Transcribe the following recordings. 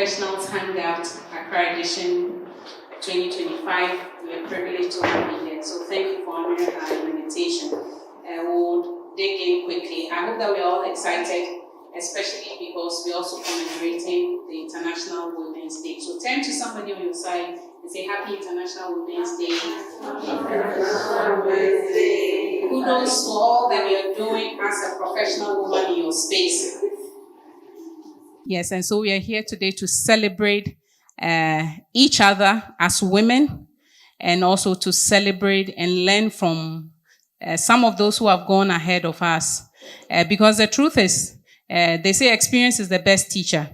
Professionals Hangout Accra Edition 2025. We are privileged to have you here. So thank you for honoring our invitation. We'll dig in quickly. I hope that we're all excited, especially because we're also commemorating the International Women's Day. So turn to somebody on your side and say Happy International Women's Day. Kudos for all that you're doing as a professional woman in your space. Yes, and so we are here today to celebrate each other as women, and also to celebrate and learn from some of those who have gone ahead of us. Because the truth is, they say experience is the best teacher.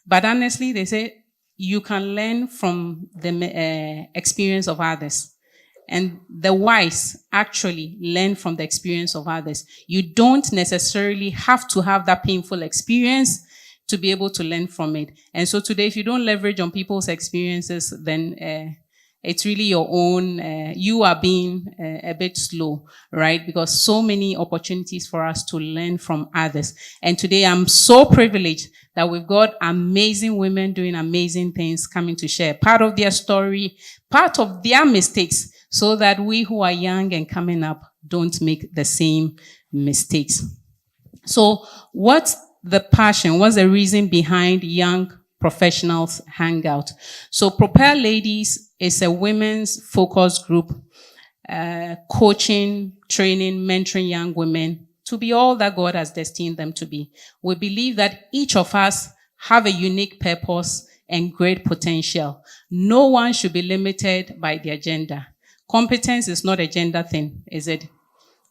But honestly, they say you can learn from the experience of others. And the wise actually learn from the experience of others. You don't necessarily have to have that painful experience to be able to learn from it. And so today, if you don't leverage on people's experiences, then it's really your own. You are being a bit slow, right? Because so many opportunities for us to learn from others. And today, I'm so privileged that we've got amazing women doing amazing things coming to share part of their story, part of their mistakes, so that we who are young and coming up don't make the same mistakes. So what's the passion? What's the reason behind Young Professionals Hangout? So Propel Ladies is a women's focus group, coaching, training, mentoring young women to be all that God has destined them to be. We believe that each of us have a unique purpose and great potential. No one should be limited by their gender. Competence is not a gender thing, is it?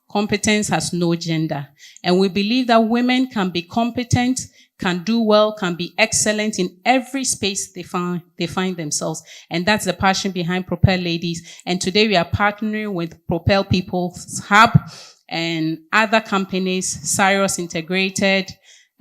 Competence has no gender. And we believe that women can be competent, can do well, can be excellent in every space they find themselves. And that's the passion behind Propel Ladies. And today we are partnering with Propel People's Hub and other companies, Cyrus Integrated,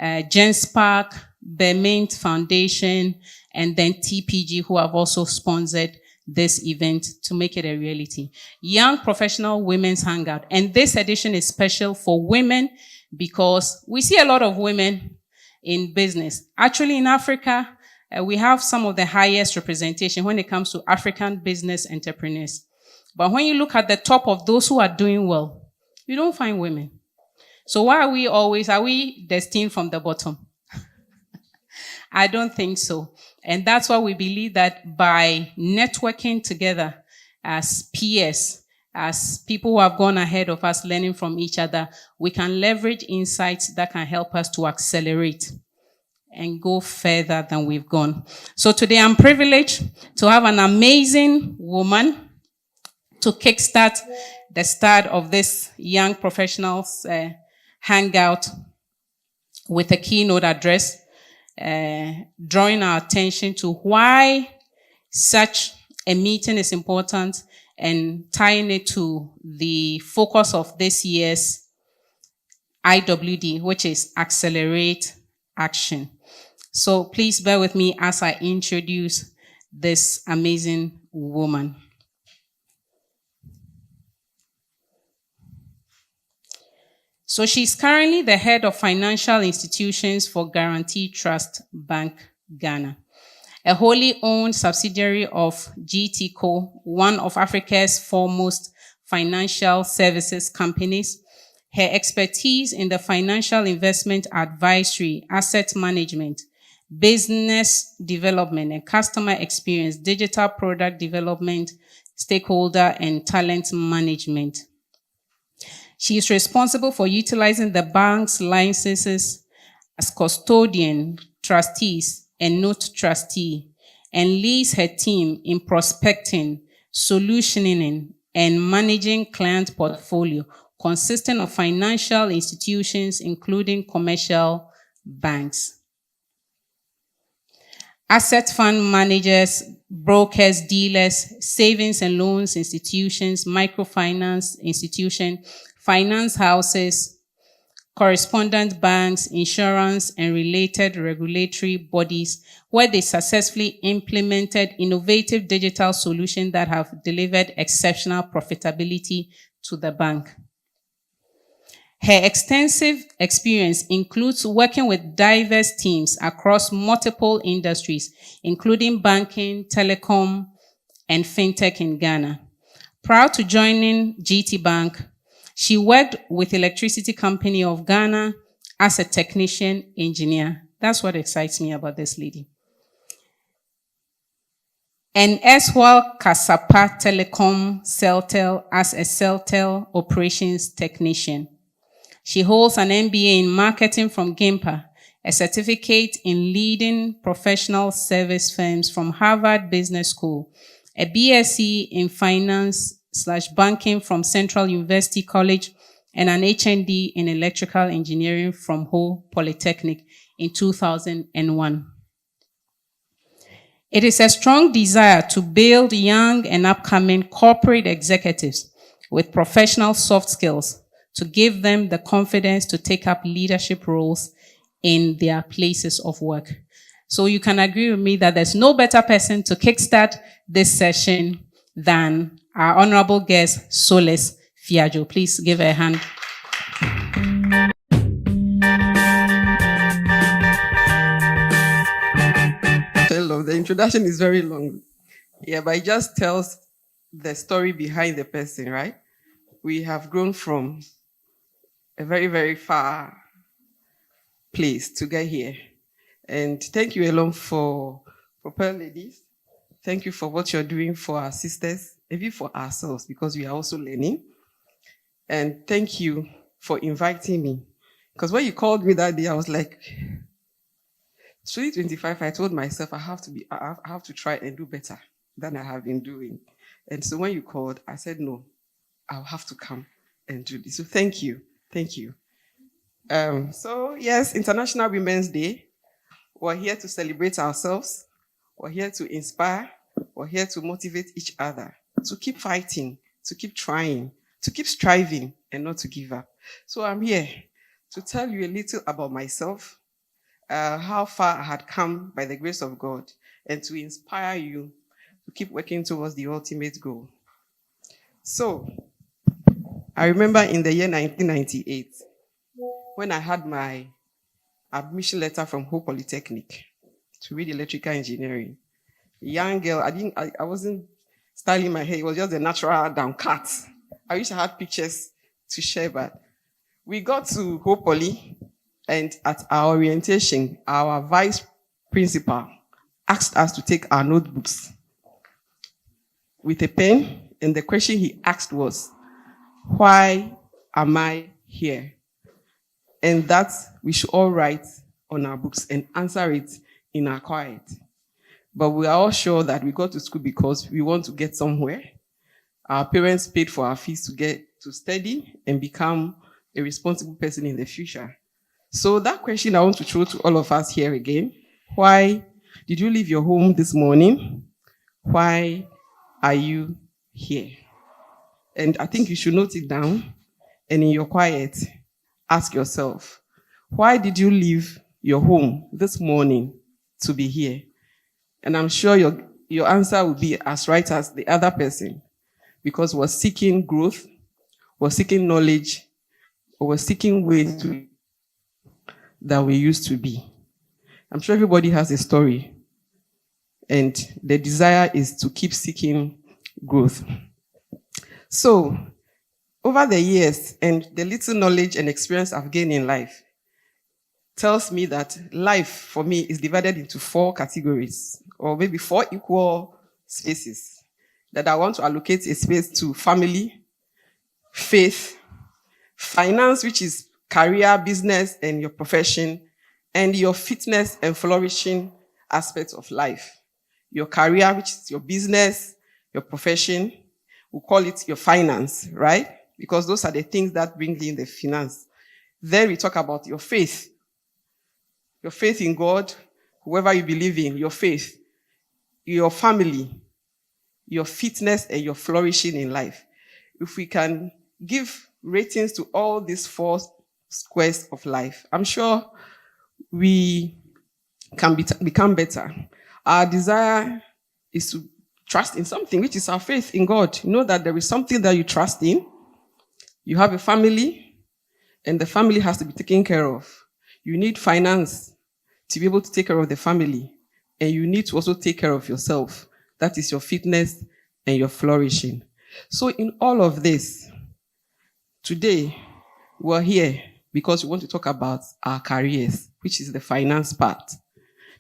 GenSpark, Bermint Foundation, and then TPG, who have also sponsored this event to make it a reality. Young Professional Women's Hangout. And this edition is special for women because we see a lot of women in business. Actually, in Africa, we have some of the highest representation when it comes to African business entrepreneurs. But when you look at the top of those who are doing well, you don't find women. So why are we destined from the bottom? I don't think so. And that's why we believe that by networking together as peers, as people who have gone ahead of us, learning from each other, we can leverage insights that can help us to accelerate and go further than we've gone. So today I'm privileged to have an amazing woman to kickstart the start of this Young Professionals Hangout with a keynote address, drawing our attention to why such a meeting is important and tying it to the focus of this year's IWD, which is Accelerate Action. So please bear with me as I introduce this amazing woman. So she's currently the head of financial institutions for Guarantee Trust Bank, Ghana, a wholly owned subsidiary of GTCO, one of Africa's foremost financial services companies. Her expertise in the financial investment advisory, asset management, business development, and customer experience, digital product development, stakeholder, and talent management. She is responsible for utilizing the bank's licenses as custodian, trustees, and note trustee, and leads her team in prospecting, solutioning, and managing client portfolio consisting of financial institutions, including commercial banks, asset fund managers, brokers, dealers, savings and loans institutions, microfinance institutions, finance houses, correspondent banks, insurance, and related regulatory bodies, where they successfully implemented innovative digital solutions that have delivered exceptional profitability to the bank. Her extensive experience includes working with diverse teams across multiple industries, including banking, telecom, and fintech in Ghana. Prior to joining GT Bank, she worked with Electricity Company of Ghana as a technician engineer. That's what excites me about this lady. And as well, Kasapa Telecom Celtel as a Celtel operations technician. She holds an MBA in marketing from GIMPA, a certificate in leading professional service firms from Harvard Business School, a BSc in finance/banking from Central University College, and an HND in electrical engineering from Ho Polytechnic in 2001. It is a strong desire to build young and upcoming corporate executives with professional soft skills to give them the confidence to take up leadership roles in their places of work. So you can agree with me that there's no better person to kickstart this session than our honorable guest, Solis Fiajo. Please give her a hand. The introduction is very long. Yeah, but it just tells the story behind the person, right? We have grown from a very, very far place to get here. And thank you, Elon, for Propel Ladies. Thank you for what you're doing for our sisters, maybe for ourselves, because we are also learning. And thank you for inviting me. Because when you called me that day, I was like, 2025, I told myself I have to try and do better than I have been doing. And so when you called, I said, no, I'll have to come and do this. So thank you. Thank you. So yes, International Women's Day. We're here to celebrate ourselves. We're here to inspire. We're here to motivate each other, to keep fighting, to keep trying, to keep striving, and not to give up. So I'm here to tell you a little about myself, how far I had come by the grace of God, and to inspire you to keep working towards the ultimate goal. So, I remember in the year 1998, when I had my admission letter from Ho Polytechnic to read electrical engineering. A young girl, I wasn't styling my hair, it was just a natural down cut. I wish I had pictures to share, but we got to Ho Poly. And at our orientation, our vice principal asked us to take our notebooks with a pen. And the question he asked was, why am I here? And that we should all write on our books and answer it in our quiet. But we are all sure that we go to school because we want to get somewhere. Our parents paid for our fees to get to study and become a responsible person in the future. So that question I want to throw to all of us here again. Why did you leave your home this morning? Why are you here? And I think you should note it down and in your quiet, ask yourself, why did you leave your home this morning to be here? And I'm sure your answer will be as right as the other person, because we're seeking growth, we're seeking knowledge, or we're seeking ways to that we used to be. I'm sure everybody has a story, and the desire is to keep seeking growth. So, over the years and the little knowledge and experience I've gained in life tells me that life for me is divided into 4 categories, or maybe 4 equal spaces, that I want to allocate a space to family, faith, finance, which is career, business, and your profession, and your fitness and flourishing aspects of life. Your career, which is your business, your profession, we'll call it your finance, right? Because those are the things that bring in the finance. Then we talk about your faith in God, whoever you believe in, your faith, your family, your fitness, and your flourishing in life. If we can give ratings to all these 4 squares of life, I'm sure we can become better. Our desire is to trust in something, which is our faith in God. You know that there is something that you trust in. You have a family, and the family has to be taken care of. You need finance to be able to take care of the family, and you need to also take care of yourself. That is your fitness and your flourishing. So in all of this, today, we're here because we want to talk about our careers, which is the finance part.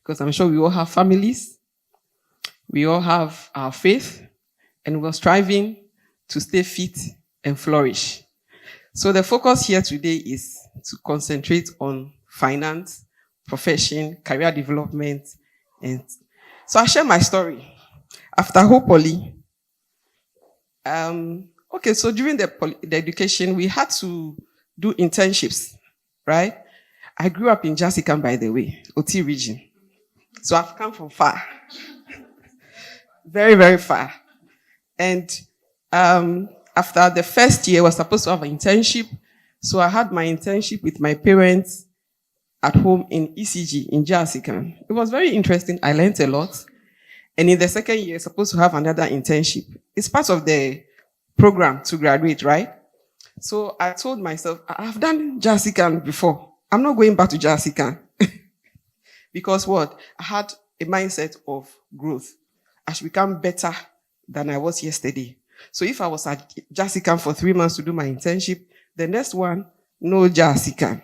Because I'm sure we all have families, we all have our faith, and we're striving to stay fit and flourish. So the focus here today is to concentrate on finance, profession, career development, and so I'll share my story. After Hope Poly, so during the education, we had to do internships, right? I grew up in Jasikan, by the way, OT region. So I've come from far. Very, very far. And after the first year, I was supposed to have an internship. So I had my internship with my parents at home in ECG in Jasikan. It was very interesting. I learned a lot. And in the second year, I'm supposed to have another internship. It's part of the program to graduate, right? So I told myself, I've done Jasikan before. I'm not going back to Jasikan. Because what? I had a mindset of growth. I should become better than I was yesterday. So if I was at Jasikan for 3 months to do my internship, the next one, no Jasikan.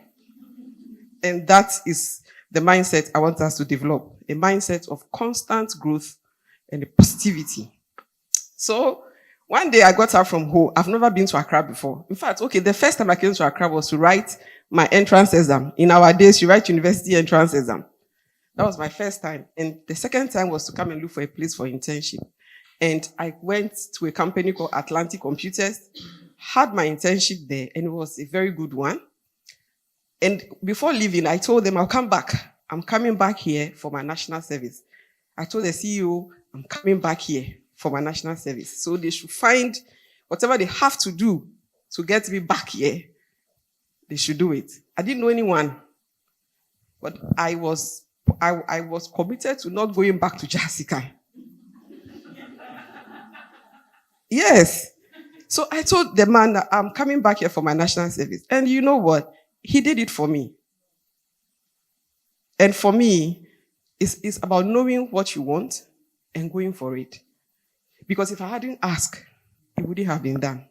And that is the mindset I want us to develop. A mindset of constant growth and positivity. So one day I got out from home. I've never been to Accra before. In fact, the first time I came to Accra was to write my entrance exam. In our days, you write university entrance exam. That was my first time. And the second time was to come and look for a place for internship. And I went to a company called Atlantic Computers, had my internship there, and it was a very good one. And before leaving, I told them, I'll come back. I'm coming back here for my national service. I told the CEO, I'm coming back here for my national service. So they should find whatever they have to do to get me back here. They should do it. I didn't know anyone, but I was committed to not going back to Jessica. Yes. So I told the man that I'm coming back here for my national service. And you know what? He did it for me. And for me, it's about knowing what you want and going for it. Because if I hadn't asked, it wouldn't have been done.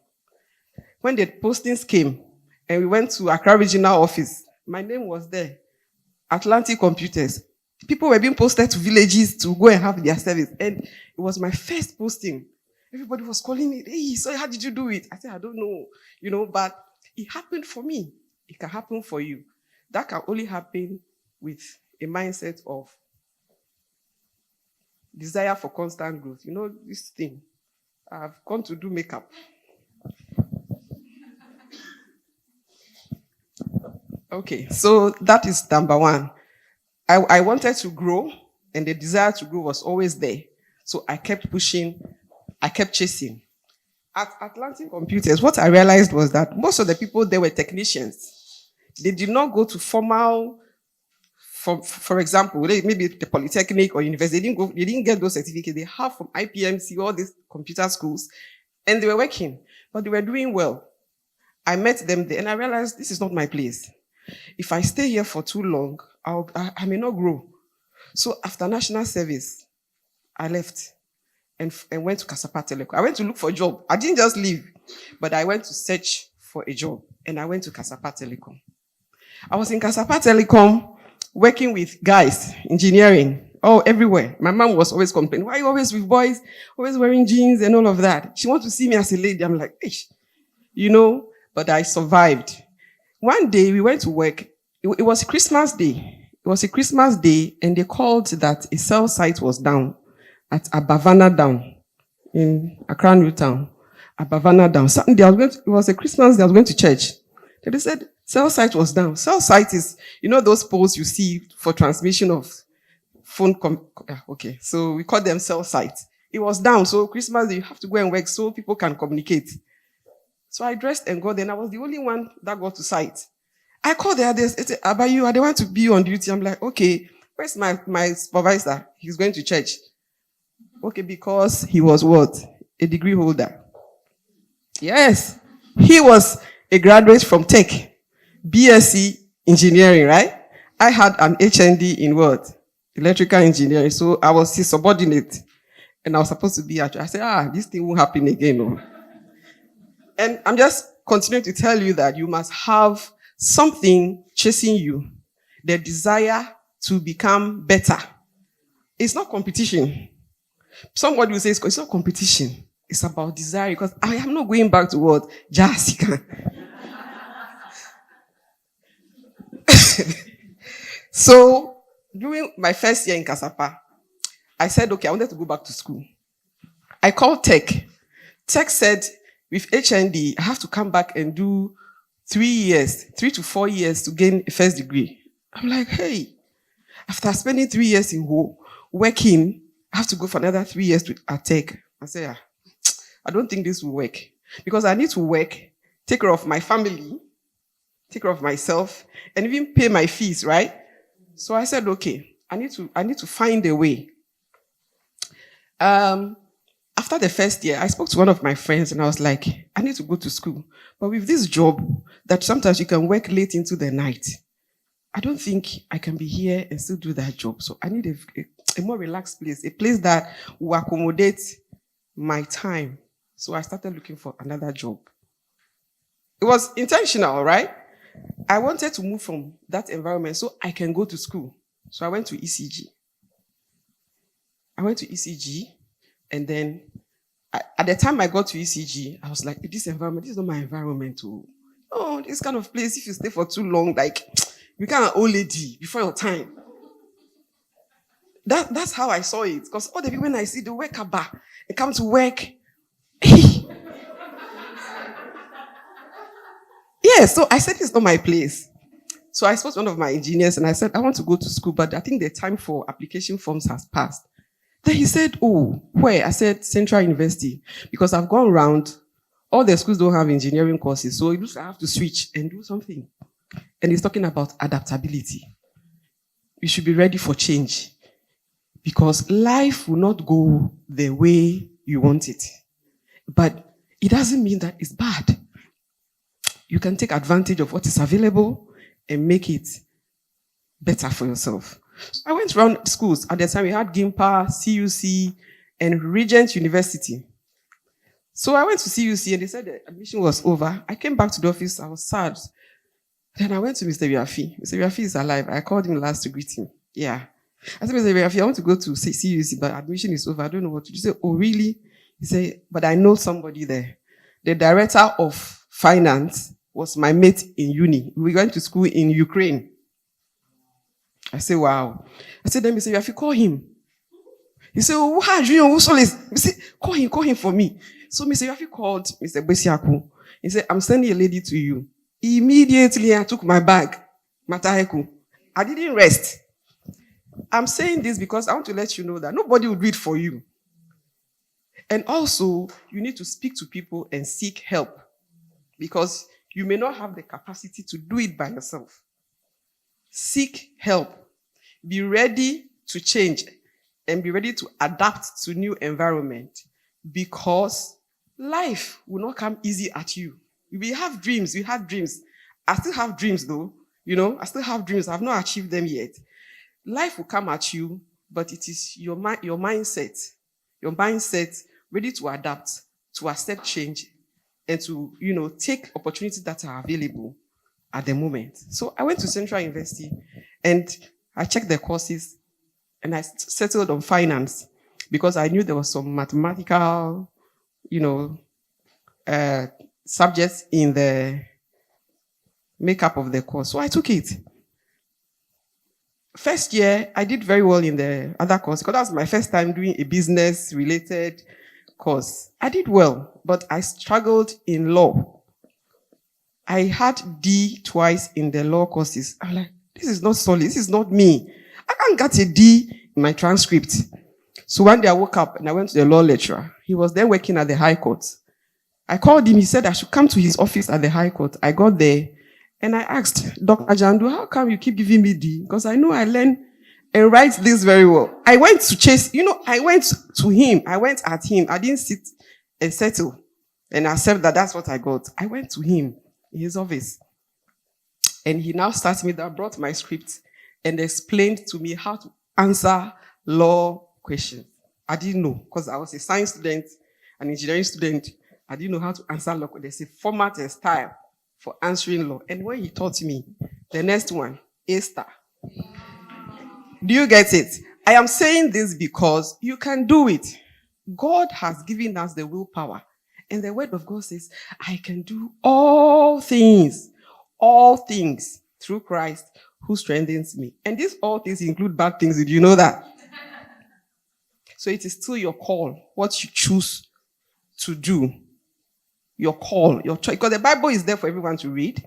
When the postings came and we went to Accra Regional Office, my name was there. Atlantic Computers. People were being posted to villages to go and have their service. And it was my first posting. Everybody was calling me, hey, so how did you do it? I said, I don't know, but it happened for me. It can happen for you. That can only happen with a mindset of desire for constant growth. You know, this thing. I've gone to do makeup. Okay, so that is number one. I wanted to grow, and the desire to grow was always there. So I kept pushing, I kept chasing. At Atlantic Computers, what I realized was that most of the people there were technicians. They did not go to formal, for example, maybe the Polytechnic or university. They didn't get those certificates. They have from IPMC, all these computer schools, and they were working, but they were doing well. I met them there, and I realized this is not my place. If I stay here for too long, I may not grow. So after national service, I left and went to Kasapa Telecom. I went to look for a job. I didn't just leave, but I went to search for a job, and I went to Kasapa Telecom. I was in Kasapa Telecom working with guys, engineering, everywhere. My mom was always complaining, why are you always with boys, always wearing jeans and all of that? She wants to see me as a lady. I'm like, but I survived. One day we went to work. It was Christmas Day. It was a Christmas day, and they called that a cell site was down at Abavana Down in Accra New Town. Abavana Down. Sunday, it was a Christmas day. I was going to church. They said cell site was down. Cell site is, those poles you see for transmission of phone. Okay, so we call them cell sites. It was down, so Christmas day you have to go and work so people can communicate. So I dressed and got there, and I was the only one that got to site. I called the others. I said, Abayu, I don't want to be on duty. I'm like, okay, where's my supervisor? He's going to church. Okay, because he was what? A degree holder. Yes. He was a graduate from Tech. BSc engineering, right? I had an HND in what? Electrical engineering. So I was his subordinate. And I was supposed to be at, I said, this thing won't happen again. No. And I'm just continuing to tell you that you must have something chasing you, the desire to become better. It's not competition. Somebody will say it's not competition. It's about desire, because I am not going back to what? Jessica. So during my first year in Kasapa, I said, okay, I wanted to go back to school. I called Tech. Tech said, with HND, I have to come back and do 3 to 4 years to gain a first degree. I'm like, hey, after spending 3 years in working, I have to go for another 3 years at Tech. I said, I don't think this will work, because I need to work, take care of my family, take care of myself, and even pay my fees, right? So I said, okay, I need to find a way. After the first year, I spoke to one of my friends and I was like, I need to go to school. But with this job that sometimes you can work late into the night, I don't think I can be here and still do that job. So I need a more relaxed place, a place that will accommodate my time. So I started looking for another job. It was intentional, right? I wanted to move from that environment so I can go to school. So I went to ECG. And then at the time I got to ECG, I was like, this is not my environment. Oh, this kind of place, if you stay for too long, like, you become an old lady before your time. That's how I saw it. Because all the people, when I see the worker bar, they come to work. Yeah, so I said, it's not my place. So I spoke to one of my engineers and I said, I want to go to school, but I think the time for application forms has passed. Then he said, oh, where? I said, Central University. Because I've gone around, all the schools don't have engineering courses, so it looks like I have to switch and do something. And he's talking about adaptability. You should be ready for change. Because life will not go the way you want it. But it doesn't mean that it's bad. You can take advantage of what is available and make it better for yourself. So I went around schools. At the time, we had GIMPA, CUC, and Regent University. So I went to CUC, and they said the admission was over. I came back to the office. I was sad. Then I went to Mr. Biafi. Mr. Biafi is alive. I called him last to greet him. Yeah. I said, Mr. Biafi, I want to go to CUC, but admission is over. I don't know what to do. He said, oh, really? He said, but I know somebody there. The director of finance was my mate in uni. We went to school in Ukraine. I said, wow. I said, then Mr. Biafi, call him. He said, oh, how do you know who Solis? He said, call him for me. So Mr. Biafi called Mr. Besiaku. He said, I'm sending a lady to you. Immediately, I took my bag. Mataheku. I didn't rest. I'm saying this because I want to let you know that nobody will do it for you. And also, you need to speak to people and seek help. Because you may not have the capacity to do it by yourself. Seek help. Be ready to change and be ready to adapt to new environment, because life will not come easy at you. We have dreams. We had dreams. I still have dreams though. I still have dreams. I have not achieved them yet. Life will come at you, but it is your mindset ready to adapt, to accept change, and to, take opportunities that are available at the moment. So I went to Central University and I checked the courses and I settled on finance because I knew there was some mathematical, subjects in the makeup of the course. So I took it. First year, I did very well in the other course because that was my first time doing a business-related course. I did well, but I struggled in law. I had D twice in the law courses. I'm like, this is not solid. This is not me. I can't get a D in my transcript. So one day I woke up and I went to the law lecturer. He was then working at the High Court. I called him. He said I should come to his office at the High Court. I got there and I asked, Dr. Jandu, how come you keep giving me D? Because I know I learn and write this very well. I went to chase, I went to him. I went at him. I didn't sit and settle and accept that that's what I got. I went to him in his office. And he now starts me that brought my script and explained to me how to answer law questions. I didn't know because I was a science student, an engineering student. I didn't know how to answer law. There's a format and style for answering law. And when he taught me, the next one, A star. Do you get it? I am saying this because you can do it. God has given us the willpower. And the word of God says, I can do all things through Christ who strengthens me. And these all things include bad things. Did you know that? So it is still your call, what you choose to do. Your call, your choice. Because the Bible is there for everyone to read.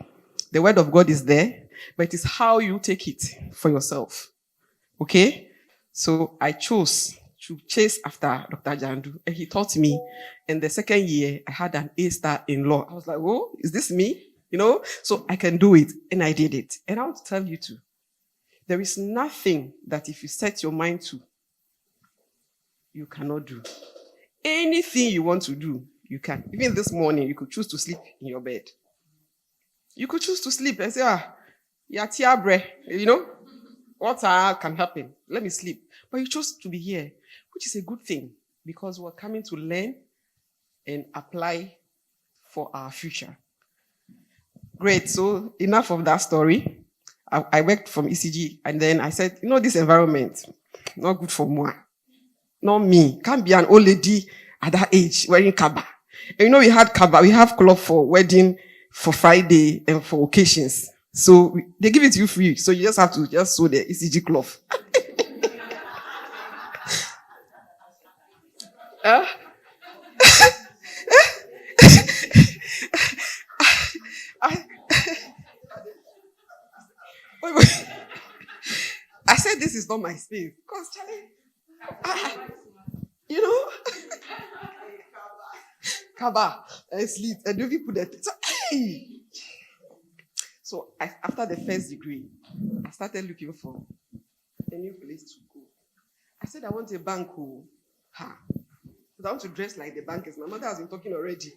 The word of God is there. But it is how you take it for yourself. Okay? So I chose to chase after Dr. Jandu. And he taught me. And the second year, I had an A star in law. I was like, oh, is this me? You know? So I can do it. And I did it. And I want to tell you too. There is nothing that if you set your mind to, you cannot do. Anything you want to do, you can. Even this morning, you could choose to sleep in your bed. You could choose to sleep and say, you know, what can happen? Let me sleep. But you chose to be here, which is a good thing because we're coming to learn and apply for our future. Great. So enough of that story. I worked from ECG and then I said, you know, this environment, not good for moi. Not me. Can't be an old lady at that age wearing kaba. And you know, we had kaba, we have cloth for wedding, for Friday, and for occasions. So they give it to you free. So you just have to just sew the ECG cloth. I said, this is not my space. Because, Charlie, you know, kaba, and sleep, and do you put that? So, hey! So after the first degree, I started looking for a new place to go. I said, I want a bank. Because I want to dress like the bankers. My mother has been talking already.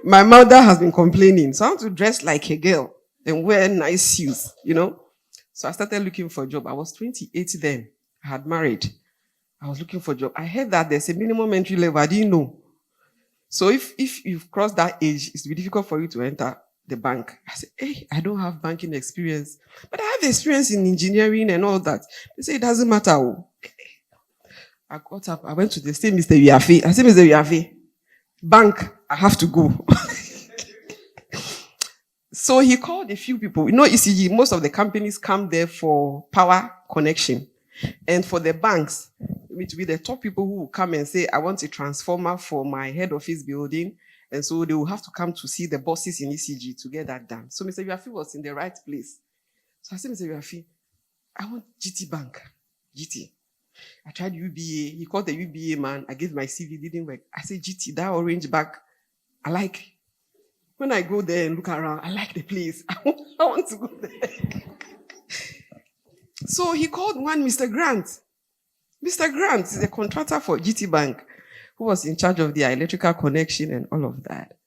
My mother has been complaining. So I want to dress like a girl and wear nice shoes, you know. So I started looking for a job. I was 28 then. I had married. I was looking for a job. I heard that there's a minimum entry level. I didn't know. So if you've crossed that age, it's be difficult for you to enter the bank. I said, hey, I don't have banking experience. But I have experience in engineering and all that. They say it doesn't matter. I got up. I went to the same Mr. Yafi. I said, Mr. Yafi, bank, I have to go. So he called a few people. You know, ECG, most of the companies come there for power connection. And for the banks, it will be the top people who will come and say, I want a transformer for my head office building. And so they will have to come to see the bosses in ECG to get that done. So Mr. Yafi was in the right place. So I said, Mr. Yafi, I want GT Bank. GT. I tried UBA. He called the UBA man. I gave my CV, didn't work. I said, GT, that orange bag, I like. When I go there and look around, I like the place. I want to go there. So he called one Mr. Grant. Mr. Grant is a contractor for GT Bank who was in charge of their electrical connection and all of that.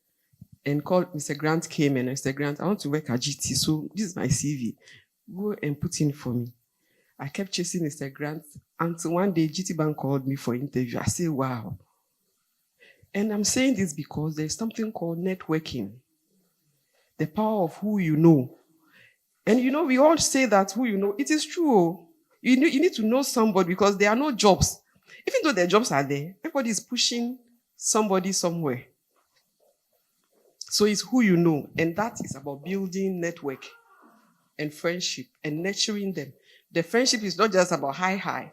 And called Mr. Grant came and Mr. Grant, I want to work at GT. So this is my CV. Go and put in for me. I kept chasing Mr. Grant until one day GT Bank called me for interview. I said, wow. And I'm saying this because there's something called networking. The power of who you know. And you know, we all say that who you know. It is true. You need to know somebody because there are no jobs. Even though the jobs are there, everybody is pushing somebody somewhere. So it's who you know. And that is about building network and friendship and nurturing them. The friendship is not just about high,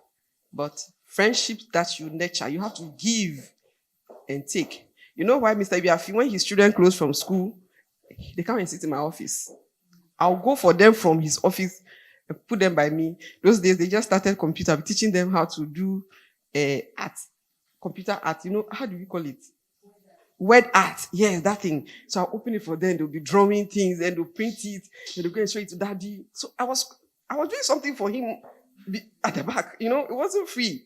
but friendship that you nurture. You have to give and take. You know why Mr. Biafi, when his children close from school, they come and sit in my office. I'll go for them from his office and put them by me. Those days, they just started computer. I'm teaching them how to do art, computer art. You know, how do we call it? Word art. Yes, that thing. So I'll open it for them. They'll be drawing things and they'll print it. And they'll go and show it to daddy. So I was doing something for him at the back. You know, it wasn't free.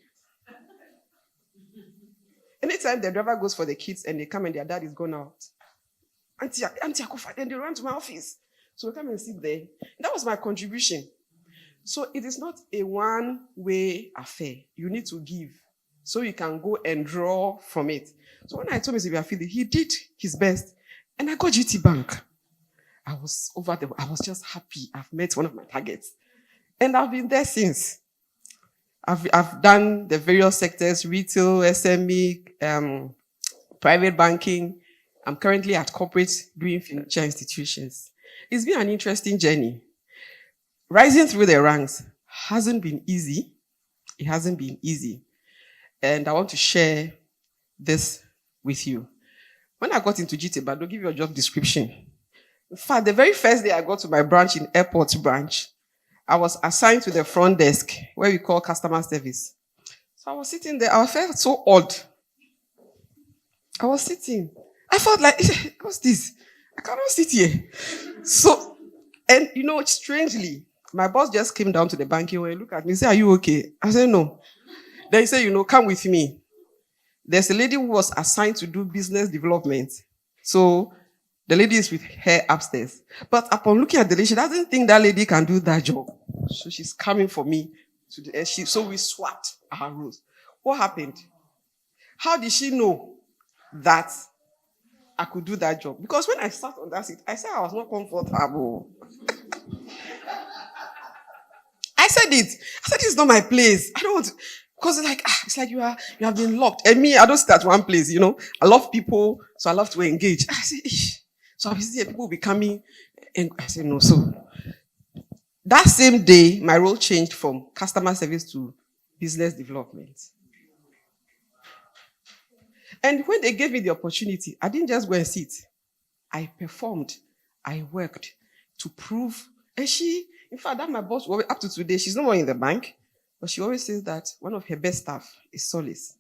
Anytime the driver goes for the kids and they come and their dad is gone out, Auntie Akufa, then they run to my office. So we come and sit there. That was my contribution. So it is not a one-way affair. You need to give so you can go and draw from it. So when I told Mr. Biafili, he did his best. And I got GT Bank. I was just happy. I've met one of my targets. And I've been there since. I've done the various sectors, retail, SME, private banking. I'm currently at corporate doing financial institutions. It's been an interesting journey. Rising through the ranks hasn't been easy. It hasn't been easy. And I want to share this with you. When I got into GTB, they'll give you a job description. In fact, the very first day I got to my branch in Airport branch, I was assigned to the front desk, where we call customer service. So I was sitting there. I felt so odd. I was sitting. I felt like, what's this? I cannot sit here. So, and strangely, my boss just came down to the banking and looked at me and said, "Are you okay?" I said, "No." Then he said, "Come with me. There's a lady who was assigned to do business development. So the lady is with her upstairs. But upon looking at the lady, she doesn't think that lady can do that job. So she's coming for me. So we swapped our roles. What happened? How did she know that I could do that job? Because when I sat on that seat, I said I was not comfortable. I said it. I said, "This is not my place. I don't want to." Because it's like you have been locked. And me, I don't sit at one place, I love people, so I love to engage. I said, "Ish." So I see people will be coming, and I said, "No." So that same day, my role changed from customer service to business development. And when they gave me the opportunity, I didn't just go and sit. I performed. I worked to prove. And in fact, that my boss, up to today, she's no more in the bank, but she always says that one of her best staff is Solace.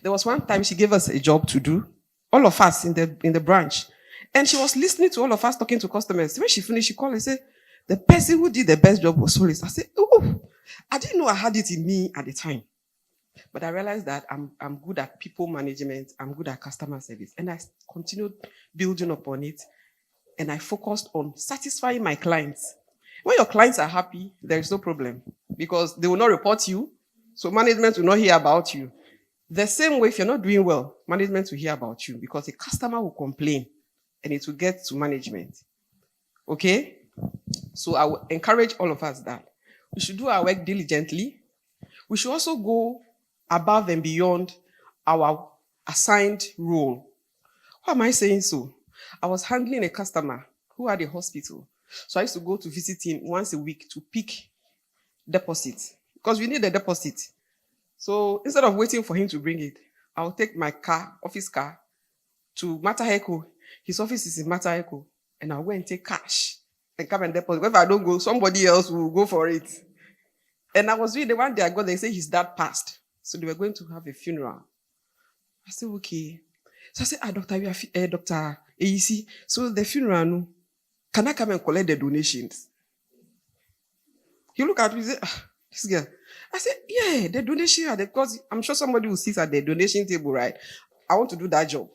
There was one time she gave us a job to do, all of us in the branch. And she was listening to all of us talking to customers. When she finished, she called and said, "The person who did the best job was Solace." I said, "Oh, I didn't know I had it in me at the time." But I realized that I'm good at people management. I'm good at customer service. And I continued building upon it. And I focused on satisfying my clients. When your clients are happy, there is no problem. Because they will not report you. So management will not hear about you. The same way, if you're not doing well, management will hear about you. Because a customer will complain. And it will get to management. Okay? So I will encourage all of us that we should do our work diligently. We should also go above and beyond our assigned role. Why am I saying so? I was handling a customer who had a hospital. So I used to go to visit him once a week to pick deposits. Because we need a deposit. So instead of waiting for him to bring it, I'll take my office car, to Mataheko. His office is in Mataheko. And I'll go and take cash and come and deposit. If I don't go, somebody else will go for it. And I was doing the one day I got there, they say his dad passed. So they were going to have a funeral. I said, okay. So I said, Dr. AEC, so the funeral, no, can I come and collect the donations? He looked at me and said, this girl. I said, yeah, the donation, because I'm sure somebody will sit at the donation table, right? I want to do that job.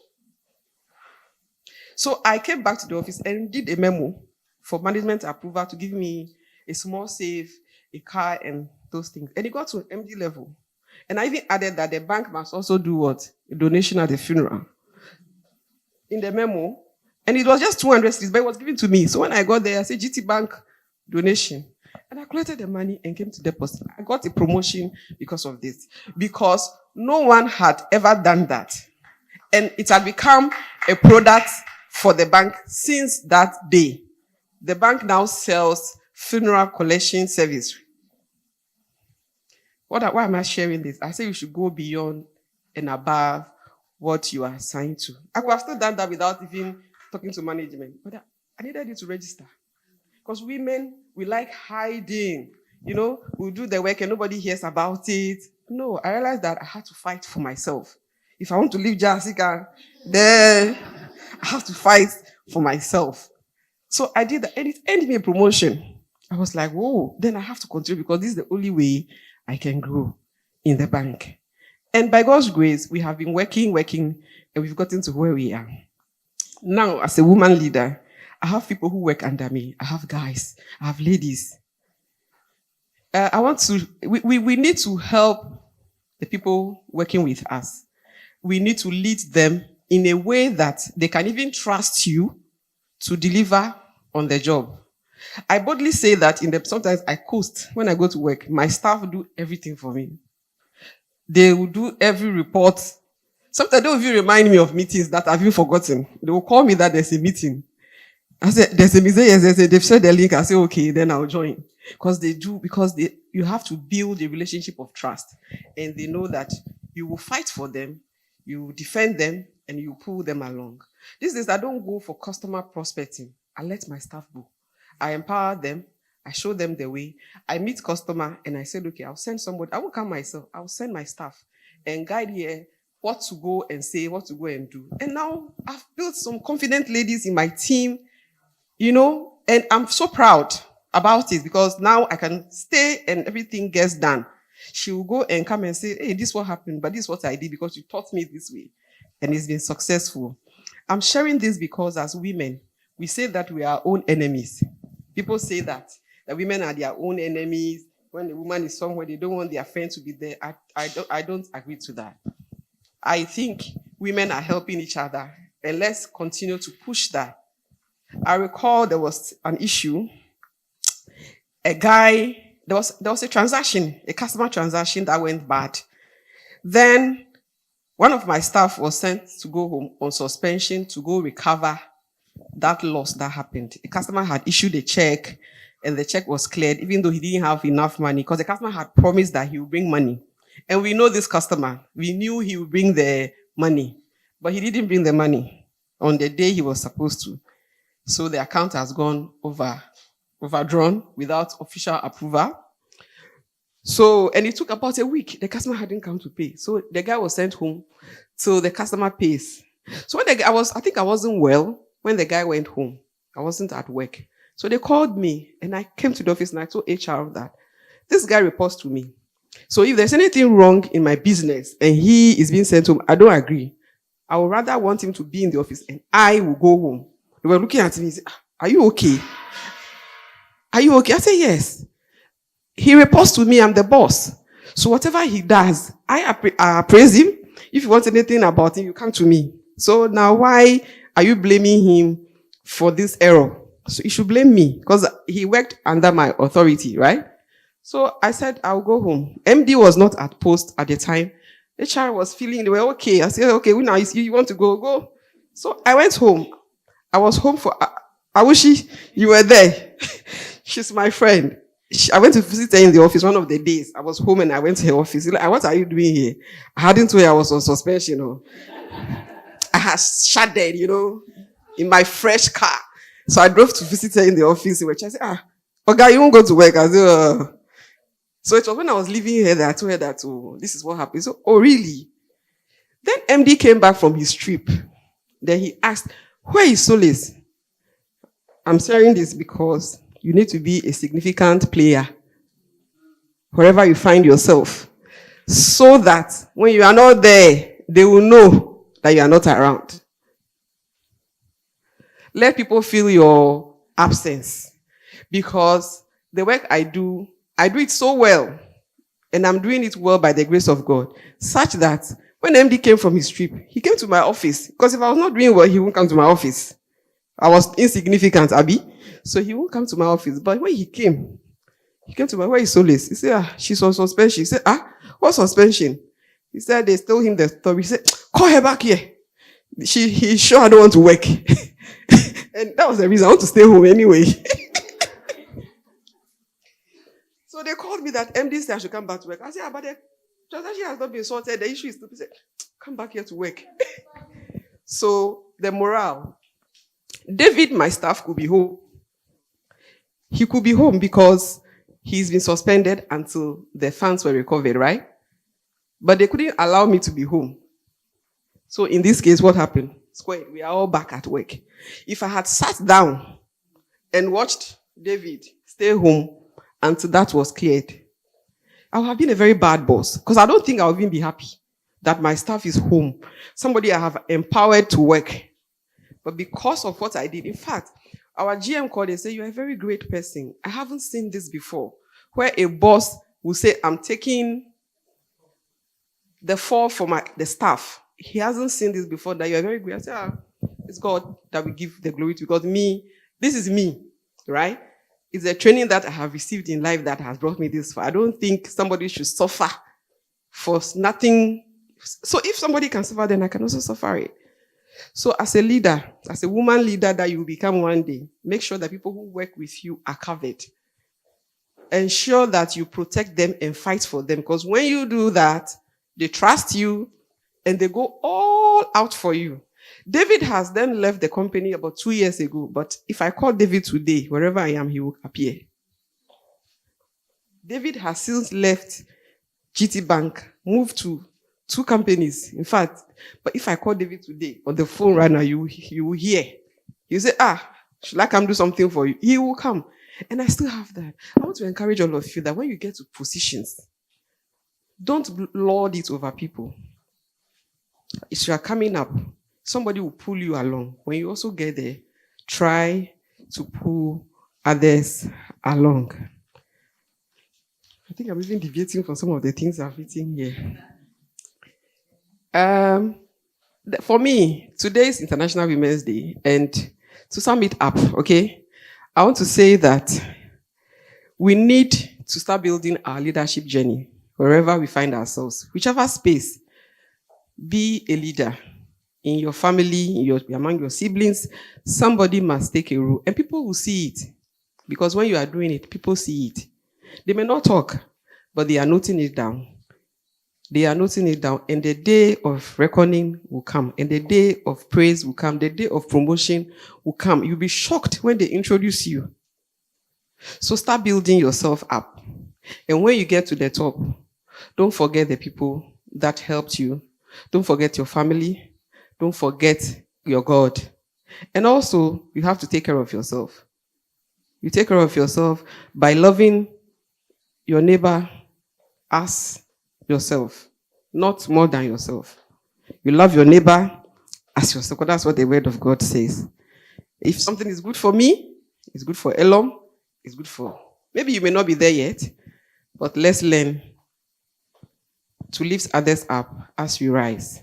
So I came back to the office and did a memo for management approval to give me a small safe, a car, and those things. And it got to MD level. And I even added that the bank must also do what? A donation at the funeral. In the memo. And it was just 200 cities, but it was given to me. So when I got there, I said, GT Bank donation. And I collected the money and came to deposit. I got a promotion because of this. Because no one had ever done that. And it had become a product for the bank since that day. The bank now sells funeral collection service. Why am I sharing this? I say you should go beyond and above what you are assigned to. I could have still done that without even talking to management. But I needed you to register. Because women, we like hiding. We'll do the work and nobody hears about it. No, I realized that I had to fight for myself. If I want to leave Jessica, then I have to fight for myself. So I did that, and it ended me a promotion. I was like, whoa, then I have to continue because this is the only way I can grow in the bank. And by God's grace, we have been working, and we've gotten to where we are. Now, as a woman leader, I have people who work under me. I have guys. I have ladies. We need to help the people working with us. We need to lead them in a way that they can even trust you to deliver on the job. I boldly say that sometimes I coast when I go to work. My staff do everything for me. They will do every report. Sometimes they will even remind me of meetings that I've even forgotten. They will call me that there's a meeting. I said, there's a meeting. Yes, they've shared the link. I say, okay, then I'll join. You have to build a relationship of trust. And they know that you will fight for them, you will defend them, and you pull them along. These days, I don't go for customer prospecting. I let my staff go. I empower them. I show them the way. I meet customer and I said, okay, I'll send somebody. I won't come myself. I'll send my staff and guide here what to go and say, what to go and do. And now I've built some confident ladies in my team, and I'm so proud about it because now I can stay and everything gets done. She will go and come and say, hey, this is what happened, but this is what I did because you taught me this way. And it's been successful. I'm sharing this because as women, we say that we are our own enemies. People say that women are their own enemies. When the woman is somewhere, they don't want their friend to be there. I don't agree to that. I think women are helping each other, and let's continue to push that. I recall there was an issue. There was a transaction, a customer transaction that went bad. Then one of my staff was sent to go home on suspension to go recover that loss that happened. A customer had issued a check and the check was cleared, even though he didn't have enough money because the customer had promised that he would bring money. And we know this customer. We knew he would bring the money, but he didn't bring the money on the day he was supposed to. So the account has gone overdrawn without official approval. So, and it took about a week. The customer hadn't come to pay. So the guy was sent home till the customer pays. So when I think I wasn't well when the guy went home. I wasn't at work. So they called me and I came to the office and I told HR that this guy reports to me. So if there's anything wrong in my business and he is being sent home, I don't agree. I would rather want him to be in the office and I will go home. They were looking at me and said, are you okay? Are you okay? I said, yes. He reports to me, I'm the boss. So whatever he does, I appraise him. If you want anything about him, you come to me. So now why are you blaming him for this error? So you should blame me because he worked under my authority, right? So I said, I'll go home. MD was not at post at the time. HR was feeling they were okay. I said, okay, now you want to go. So I went home. I was home for, I wish you were there. She's my friend. I went to visit her in the office one of the days. I was home and I went to her office. Like, what are you doing here? I hadn't told her I was on suspension. I had shaded, in my fresh car. So I drove to visit her in the office. Which I said, okay, you won't go to work. I said, So it was when I was leaving here that I told her that, this is what happened. So, really? Then MD came back from his trip. Then he asked, where is Solace? I'm sharing this because you need to be a significant player wherever you find yourself so that when you are not there, they will know that you are not around. Let people feel your absence because the work I do it so well and I'm doing it well by the grace of God such that when MD came from his trip, he came to my office because if I was not doing well, he wouldn't come to my office. I was insignificant, Abby. So he won't come to my office. But when he came to my, where is Solace? He said, she's on suspension. He said, what suspension? He said, they told him the story. He said, call her back here. He's sure I don't want to work. And that was the reason I want to stay home anyway. So they called me that MD said I should come back to work. I said, but the transaction has not been sorted. The issue is to say, come back here to work. So the morale. David, my staff, could be home. He could be home because he's been suspended until the funds were recovered, right? But they couldn't allow me to be home. So in this case, what happened? Square, we are all back at work. If I had sat down and watched David stay home until that was cleared, I would have been a very bad boss because I don't think I would even be happy that my staff is home. Somebody I have empowered to work. But because of what I did, in fact, Our GM called and said, "You're a very great person. I haven't seen this before." Where a boss will say, "I'm taking the fall for the staff." He hasn't seen this before, that you're very great. I say, it's God that we give the glory to, because this is me, right? It's a training that I have received in life that has brought me this far. I don't think somebody should suffer for nothing. So if somebody can suffer, then I can also suffer it. So as a leader, as a woman leader that you will become one day, make sure that people who work with you are covered. Ensure that you protect them and fight for them, because when you do that, they trust you and they go all out for you. David has then left the company about 2 years ago, but if I call David today, wherever I am, he will appear. David has since left GT Bank, moved to 2 companies. In fact, but if I call David today on the phone right now, you will hear. You say, should I come do something for you? He will come. And I still have that. I want to encourage all of you that when you get to positions, don't lord it over people. If you are coming up, somebody will pull you along. When you also get there, try to pull others along. I think I'm even deviating from some of the things I've written here. For me, today is International Women's Day, and to sum it up, okay, I want to say that we need to start building our leadership journey wherever we find ourselves, whichever space. Be a leader in your family, among your siblings. Somebody must take a role, and people will see it, because when you are doing it, people see it. They may not talk, but they are noting it down. They are noting it down, and the day of reckoning will come, and the day of praise will come, the day of promotion will come. You'll be shocked when they introduce you. So start building yourself up. And when you get to the top, don't forget the people that helped you. Don't forget your family. Don't forget your God. And also, you have to take care of yourself. You take care of yourself by loving your neighbor as yourself, not more than yourself. You love your neighbor as yourself, because that's what the word of God says. If something is good for me, it's good for Elom, it's good for... Maybe you may not be there yet, but let's learn to lift others up as we rise.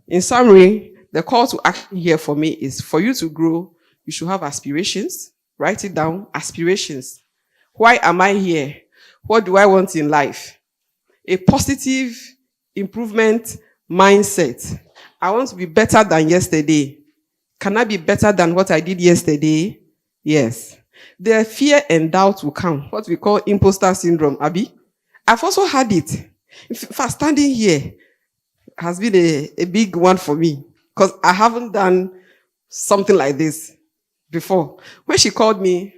In summary, the call to action here for me is, for you to grow, you should have aspirations. Write it down, aspirations. Why am I here? What do I want in life? A positive improvement mindset. I want to be better than yesterday. Can I be better than what I did yesterday? Yes. The fear and doubt will come. What we call imposter syndrome, Abby. I've also had it. In fact, standing here has been a big one for me, because I haven't done something like this before. When she called me,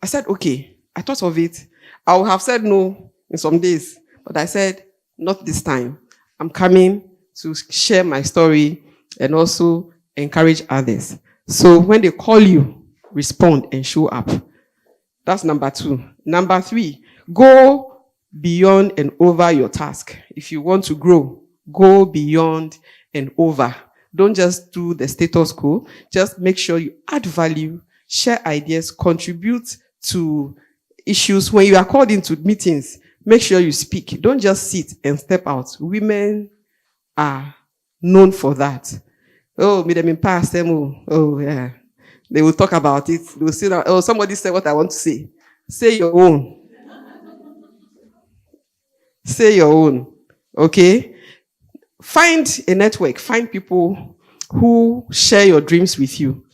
I said, okay. I thought of it. I would have said no in some days, but I said, not this time. I'm coming to share my story and also encourage others. So when they call you, respond and show up. That's number 2. Number 3, go beyond and over your task. If you want to grow, go beyond and over. Don't just do the status quo. Just make sure you add value, share ideas, contribute to issues. When you are called into meetings, make sure you speak. Don't just sit and step out. Women are known for that. Oh, me them in past them. Oh, yeah. They will talk about it. They will say that, oh, somebody said what I want to say. Say your own. Say your own. Okay? Find a network. Find people who share your dreams with you.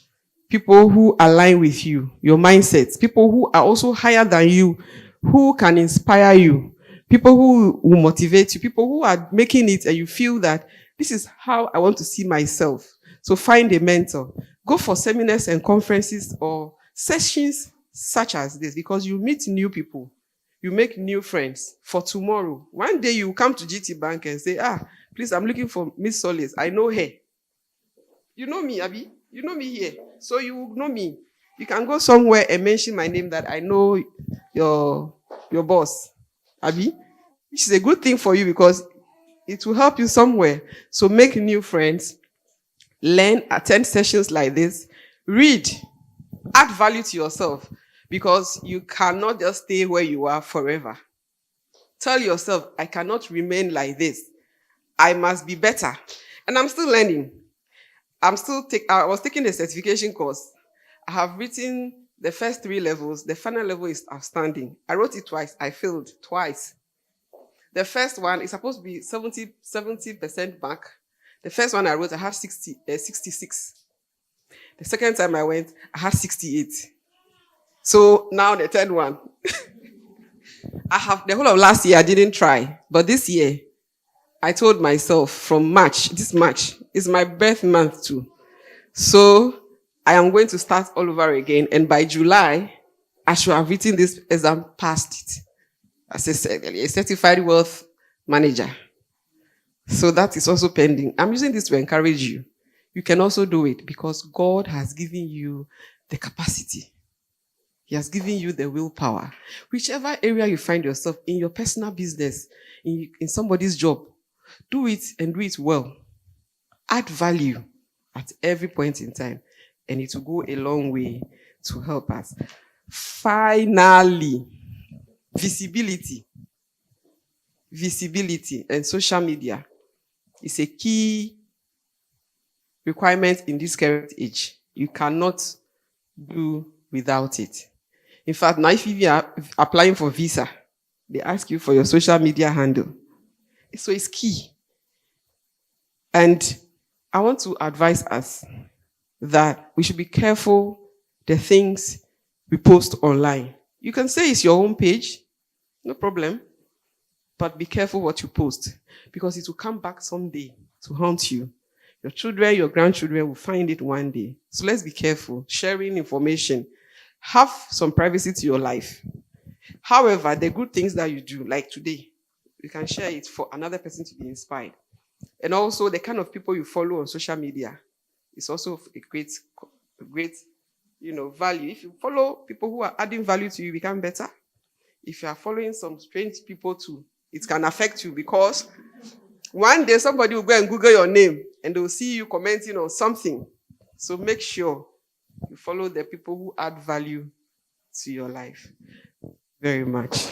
People who align with you, your mindsets. People who are also higher than you, who can inspire you. People who will motivate you. People who are making it and you feel that this is how I want to see myself. So find a mentor. Go for seminars and conferences or sessions such as this, because you meet new people. You make new friends for tomorrow. One day you come to GT Bank and say, please, I'm looking for Miss Solis. I know her. You know me, Abby. You know me here. So you know me. You can go somewhere and mention my name, that I know your boss, Abby. Which is a good thing for you, because it will help you somewhere. So make new friends. Learn, attend sessions like this. Read. Add value to yourself because you cannot just stay where you are forever. Tell yourself, I cannot remain like this. I must be better. And I'm still learning. I was taking a certification course. I have written the first 3 levels. The final level is outstanding. I wrote it twice. I failed twice. The first one is supposed to be 70% mark. The first one I wrote, I had 66. The second time I went, I had 68. So now the third one. I have the whole of last year, I didn't try. But this year, I told myself from this March is my birth month too. So I am going to start all over again. And by July, I should have written this exam, passed it. As I said earlier, a certified wealth manager. So that is also pending. I'm using this to encourage you. You can also do it because God has given you the capacity. He has given you the willpower. Whichever area you find yourself in your personal business, in somebody's job, do it and do it well. Add value at every point in time, and it will go a long way to help us. Finally, visibility and social media is a key requirement in this current age. You cannot do without it. In fact, now if you are applying for visa, they ask you for your social media handle. So it's key. And I want to advise us that we should be careful the things we post online. You can say it's your own page, no problem. But be careful what you post because it will come back someday to haunt you. Your children, your grandchildren will find it one day. So let's be careful. Sharing information. Have some privacy to your life. However, the good things that you do, like today, you can share it for another person to be inspired. And also the kind of people you follow on social media is also a great, value. If you follow people who are adding value to you, become better. If you are following some strange people too, it can affect you because one day somebody will go and Google your name and they will see you commenting on something. So make sure you follow the people who add value to your life. Very much.